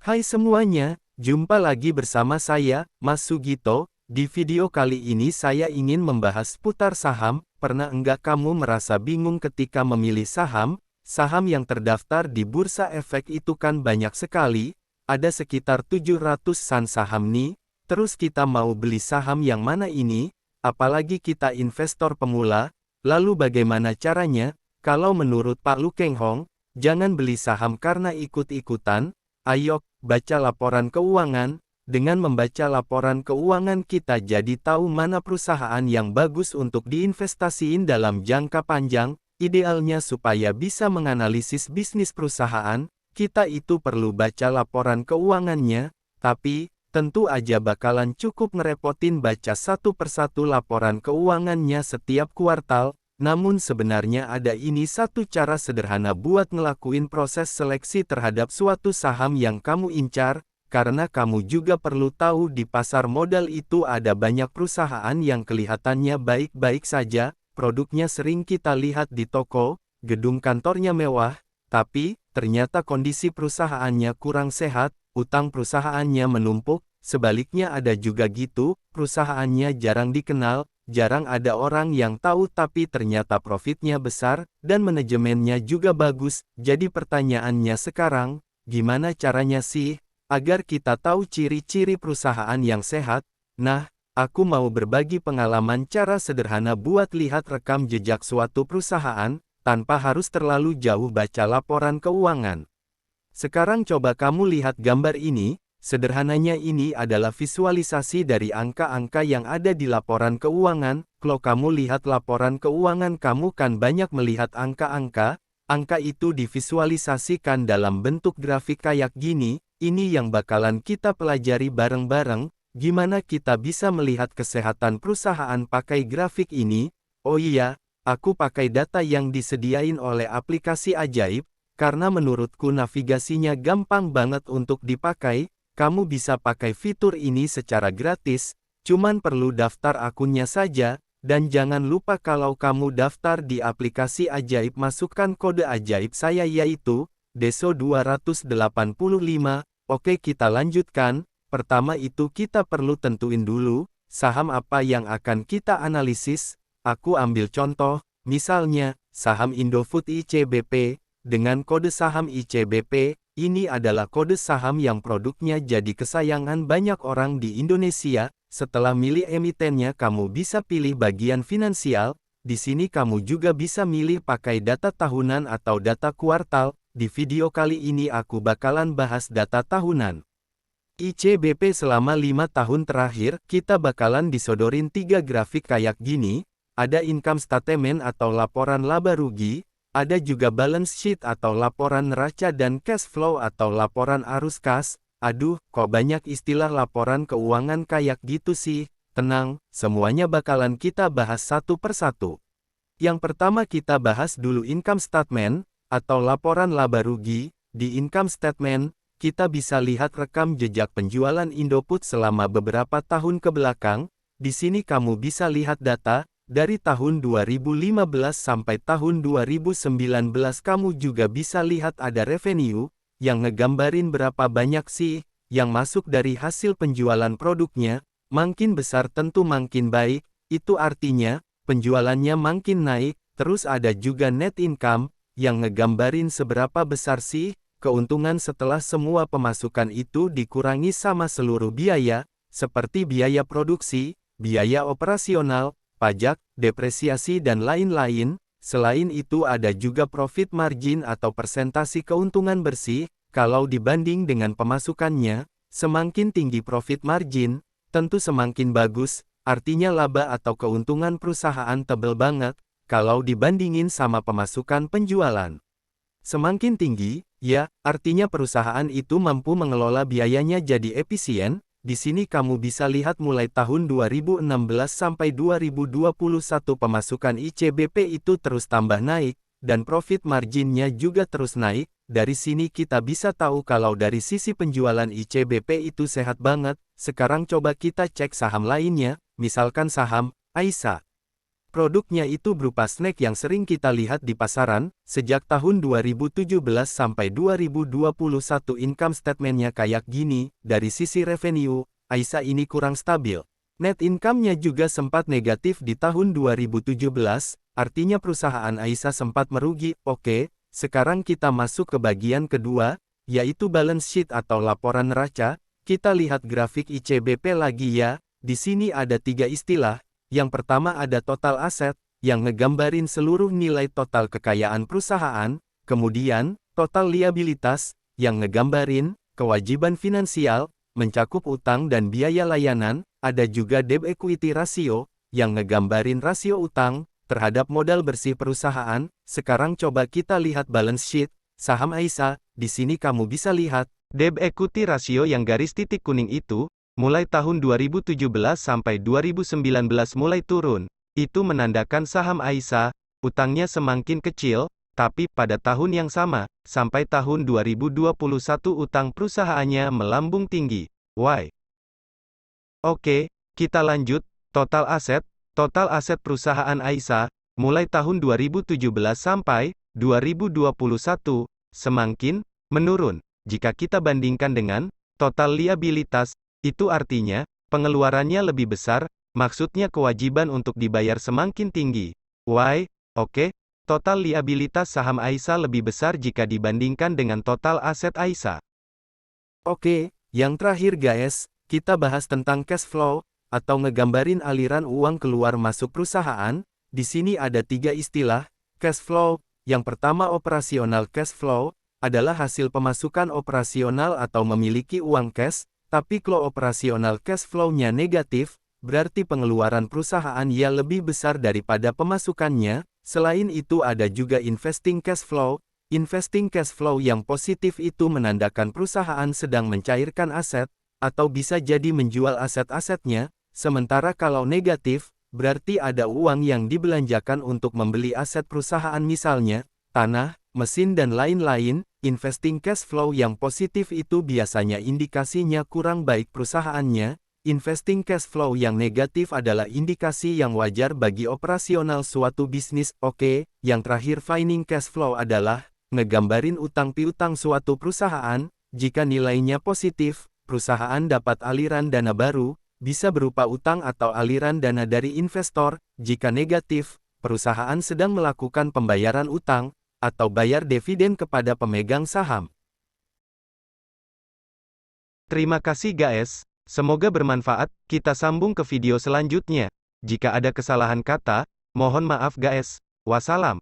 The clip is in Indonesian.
Hai semuanya, jumpa lagi bersama saya, Mas Sugito. Di video kali ini saya ingin membahas putar saham. Pernah enggak kamu merasa bingung ketika memilih saham? Saham yang terdaftar di Bursa Efek itu kan banyak sekali, ada sekitar 700-an saham nih. Terus kita mau beli saham yang mana ini? Apalagi kita investor pemula. Lalu bagaimana caranya? Kalau menurut Pak Lu Keng Hong, jangan beli saham karena ikut-ikutan. Ayo, baca laporan keuangan. Dengan membaca laporan keuangan kita jadi tahu mana perusahaan yang bagus untuk diinvestasiin dalam jangka panjang. Idealnya supaya bisa menganalisis bisnis perusahaan, kita itu perlu baca laporan keuangannya. Tapi, tentu aja bakalan cukup ngerepotin baca satu persatu laporan keuangannya setiap kuartal. Namun sebenarnya ada ini satu cara sederhana buat ngelakuin proses seleksi terhadap suatu saham yang kamu incar, karena kamu juga perlu tahu di pasar modal itu ada banyak perusahaan yang kelihatannya baik-baik saja, produknya sering kita lihat di toko, gedung kantornya mewah, tapi ternyata kondisi perusahaannya kurang sehat, utang perusahaannya menumpuk. Sebaliknya ada juga gitu, perusahaannya jarang dikenal, jarang ada orang yang tahu tapi ternyata profitnya besar, dan manajemennya juga bagus. Jadi pertanyaannya sekarang, gimana caranya sih, agar kita tahu ciri-ciri perusahaan yang sehat? Nah, aku mau berbagi pengalaman cara sederhana buat lihat rekam jejak suatu perusahaan, tanpa harus terlalu jauh baca laporan keuangan. Sekarang coba kamu lihat gambar ini. Sederhananya ini adalah visualisasi dari angka-angka yang ada di laporan keuangan. Kalau kamu lihat laporan keuangan kamu kan banyak melihat angka-angka. Angka itu divisualisasikan dalam bentuk grafik kayak gini. Ini yang bakalan kita pelajari bareng-bareng. Gimana kita bisa melihat kesehatan perusahaan pakai grafik ini? Oh iya, aku pakai data yang disediain oleh aplikasi Ajaib. Karena menurutku navigasinya gampang banget untuk dipakai. Kamu bisa pakai fitur ini secara gratis, cuman perlu daftar akunnya saja, dan jangan lupa kalau kamu daftar di aplikasi Ajaib masukkan kode Ajaib saya yaitu, DESO285, oke kita lanjutkan. Pertama itu kita perlu tentuin dulu, saham apa yang akan kita analisis. Aku ambil contoh, misalnya, saham Indofood ICBP, dengan kode saham ICBP, ini adalah kode saham yang produknya jadi kesayangan banyak orang di Indonesia. Setelah milih emitennya kamu bisa pilih bagian finansial. Di sini kamu juga bisa milih pakai data tahunan atau data kuartal. Di video kali ini aku bakalan bahas data tahunan. ICBP selama 5 tahun terakhir, kita bakalan disodorin 3 grafik kayak gini. Ada income statement atau laporan laba rugi. Ada juga balance sheet atau laporan neraca dan cash flow atau laporan arus kas. Aduh, kok banyak istilah laporan keuangan kayak gitu sih. Tenang, semuanya bakalan kita bahas satu persatu. Yang pertama kita bahas dulu income statement, atau laporan laba rugi. Di income statement, kita bisa lihat rekam jejak penjualan Indofood selama beberapa tahun ke belakang. Di sini kamu bisa lihat data. Dari tahun 2015 sampai tahun 2019 kamu juga bisa lihat ada revenue, yang ngegambarin berapa banyak sih, yang masuk dari hasil penjualan produknya. Makin besar tentu makin baik, itu artinya, penjualannya makin naik. Terus ada juga net income, yang ngegambarin seberapa besar sih, keuntungan setelah semua pemasukan itu dikurangi sama seluruh biaya, seperti biaya produksi, biaya operasional, pajak, depresiasi dan lain-lain. Selain itu ada juga profit margin atau persentasi keuntungan bersih. Kalau dibanding dengan pemasukannya, semakin tinggi profit margin, tentu semakin bagus, artinya laba atau keuntungan perusahaan tebal banget, kalau dibandingin sama pemasukan penjualan. Semakin tinggi, ya, artinya perusahaan itu mampu mengelola biayanya jadi efisien. Di sini kamu bisa lihat mulai tahun 2016 sampai 2021 pemasukan ICBP itu terus tambah naik, dan profit marginnya juga terus naik. Dari sini kita bisa tahu kalau dari sisi penjualan ICBP itu sehat banget. Sekarang coba kita cek saham lainnya, misalkan saham AISA. Produknya itu berupa snack yang sering kita lihat di pasaran, sejak tahun 2017 sampai 2021 income statement-nya kayak gini, dari sisi revenue, Aisyah ini kurang stabil. Net income-nya juga sempat negatif di tahun 2017, artinya perusahaan Aisyah sempat merugi. Oke, sekarang kita masuk ke bagian kedua, yaitu balance sheet atau laporan neraca. Kita lihat grafik ICBP lagi ya, di sini ada 3 istilah. Yang pertama ada total aset, yang ngegambarin seluruh nilai total kekayaan perusahaan, kemudian, total liabilitas, yang ngegambarin kewajiban finansial, mencakup utang dan biaya layanan, ada juga debt equity ratio, yang ngegambarin rasio utang terhadap modal bersih perusahaan. Sekarang coba kita lihat balance sheet, saham Aisyah, di sini kamu bisa lihat, debt equity ratio yang garis titik kuning itu, mulai tahun 2017 sampai 2019 mulai turun. Itu menandakan saham Aisyah, utangnya semakin kecil, tapi pada tahun yang sama, sampai tahun 2021 utang perusahaannya melambung tinggi. Why? Oke, kita lanjut, total aset perusahaan Aisyah, mulai tahun 2017 sampai 2021, semakin menurun. Jika kita bandingkan dengan total liabilitas, itu artinya, pengeluarannya lebih besar, maksudnya kewajiban untuk dibayar semakin tinggi. Why? Oke, total liabilitas saham Aisyah lebih besar jika dibandingkan dengan total aset Aisyah. Oke, yang terakhir guys, kita bahas tentang cash flow, atau ngegambarin aliran uang keluar masuk perusahaan. Di sini ada 3 istilah, cash flow. Yang pertama operasional cash flow, adalah hasil pemasukan operasional atau memiliki uang cash. Tapi kalau operasional cash flow-nya negatif, berarti pengeluaran perusahaan ya lebih besar daripada pemasukannya. Selain itu ada juga investing cash flow. Investing cash flow yang positif itu menandakan perusahaan sedang mencairkan aset, atau bisa jadi menjual aset-asetnya. Sementara kalau negatif, berarti ada uang yang dibelanjakan untuk membeli aset perusahaan misalnya, tanah, mesin dan lain-lain. Investing cash flow yang positif itu biasanya indikasinya kurang baik perusahaannya. Investing cash flow yang negatif adalah indikasi yang wajar bagi operasional suatu bisnis. Oke, yang terakhir financing cash flow adalah ngegambarin utang piutang suatu perusahaan. Jika nilainya positif, perusahaan dapat aliran dana baru, bisa berupa utang atau aliran dana dari investor. Jika negatif, perusahaan sedang melakukan pembayaran utang atau bayar dividen kepada pemegang saham. Terima kasih guys, semoga bermanfaat. Kita sambung ke video selanjutnya. Jika ada kesalahan kata, mohon maaf guys. Wassalam.